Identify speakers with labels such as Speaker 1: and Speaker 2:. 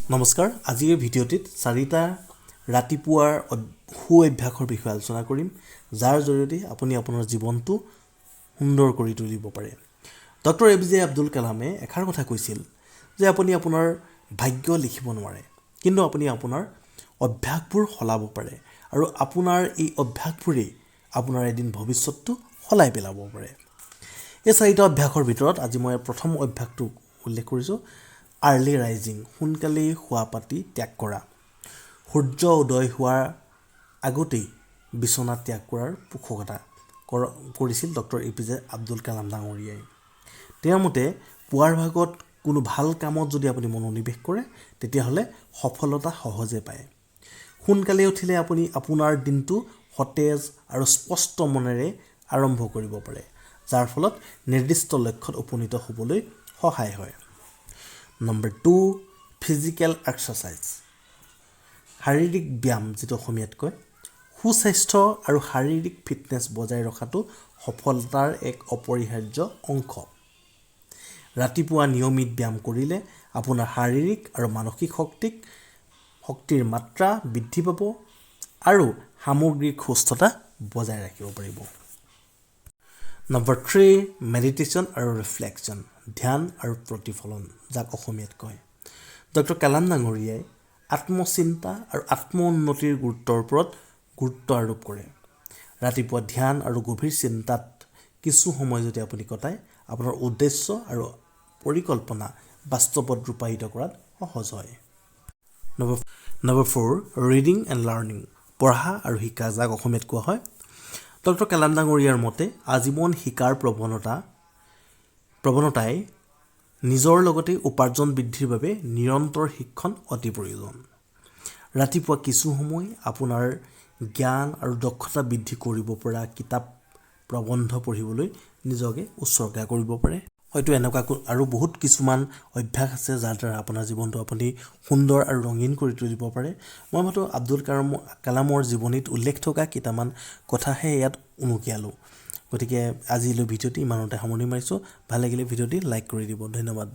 Speaker 1: নমস্কাৰ আজিৰ ভিডিঅ'টিত চাৰিটা ৰাতিপুৱাৰ সু অভ্যাসৰ বিষয়ে আলোচনা কৰিম যাৰ জৰিয়তে আপুনি আপোনাৰ জীৱনটো সুন্দৰ কৰি তুলিব পাৰে ডক্টৰ A.P.J. আব্দুল কালামে এষাৰ কথা কৈছিল যে আপুনি আপোনাৰ ভাগ্য লিখিব নোৱাৰে কিন্তু আপুনি আপোনাৰ অভ্যাসবোৰ সলাব পাৰে আৰু আপোনাৰ এই অভ্যাসবোৰে আপোনাৰ এদিন ভৱিষ্যতটো সলাই পেলাব পাৰে এই চাৰিটা অভ্যাসৰ ভিতৰত আজি মই প্ৰথম অভ্যাসটো উল্লেখ কৰিছোঁ আৰ্লি ৰাইজিং সোনকালেই শুৱা পাতি ত্যাগ কৰা সূৰ্য উদয় হোৱাৰ আগতেই বিছনা ত্যাগ কৰাৰ পোষকতা কৰিছিল ডক্টৰ A.P.J. আব্দুল কালাম ডাঙৰীয়াই তেওঁৰ মতে পুৱাৰ ভাগত কোনো ভাল কামত যদি আপুনি মনোনিৱেশ কৰে তেতিয়াহ'লে সফলতা সহজে পায় সোনকালে উঠিলে আপুনি আপোনাৰ দিনটো সতেজ আৰু স্পষ্ট মনেৰে আৰম্ভ কৰিব পাৰে যাৰ ফলত নিৰ্দিষ্ট লক্ষ্যত উপনীত হ'বলৈ সহায় হয় Number 2, physical exercise. শাৰীৰিক ব্যায়াম যিটো অসমীয়াত কয় সুস্বাস্থ্য আৰু শাৰীৰিক ফিটনেছ বজাই ৰখাটো সফলতাৰ এক অপৰিহাৰ্য অংশ ৰাতিপুৱা নিয়মিত ব্যায়াম কৰিলে আপোনাৰ শাৰীৰিক আৰু মানসিক শক্তিৰ মাত্ৰা বৃদ্ধি পাব আৰু সামগ্ৰিক সুস্থতা বজাই ৰাখিব পাৰিব Number 3, meditation আৰু reflection. ধ্যান আৰু প্ৰতিফলন যাক অসমীয়াত কয় ডক্টৰ কালাম ডাঙৰীয়াই আত্মচিন্তা আৰু আত্মউন্নতিৰ গুৰুত্বৰ ওপৰত গুৰুত্ব আৰোপ কৰে ৰাতিপুৱা ধ্যান আৰু গভীৰ চিন্তাত কিছু সময় যদি আপুনি কটায় আপোনাৰ উদ্দেশ্য আৰু পৰিকল্পনা বাস্তৱত ৰূপায়িত কৰাত সহজ হয় Number 4, reading and learning. পঢ়া আৰু শিকা যাক অসমীয়াত কোৱা হয় ডক্টৰ কালাম ডাঙৰীয়াৰ মতে আজীৱন শিকাৰ প্ৰৱণতাই নিজৰ লগতে উপাৰ্জন বৃদ্ধিৰ বাবে নিৰন্তৰ শিক্ষণ অতি প্ৰয়োজন ৰাতিপুৱা কিছু সময় আপোনাৰ জ্ঞান আৰু দক্ষতা বৃদ্ধি কৰিব পৰা কিতাপ প্ৰবন্ধ পঢ়িবলৈ নিজকে উৎসৰ্গা কৰিব পাৰে হয়তো এনেকুৱা আৰু বহুত কিছুমান অভ্যাস আছে যাৰ দ্বাৰা আপোনাৰ জীৱনটো আপুনি সুন্দৰ আৰু ৰঙীন কৰি তুলিব পাৰে মই ভাবো আব্দুল কালামৰ জীৱনীত উল্লেখ থকা কেইটামান কথাহে ইয়াত উনুকিয়ালো গতিকে আজিলৈ ভিডিঅ'টি ইমানতে সামৰণি মাৰিছোঁ ভাল লাগিলে ভিডিঅ'টি লাইক কৰি দিব ধন্যবাদ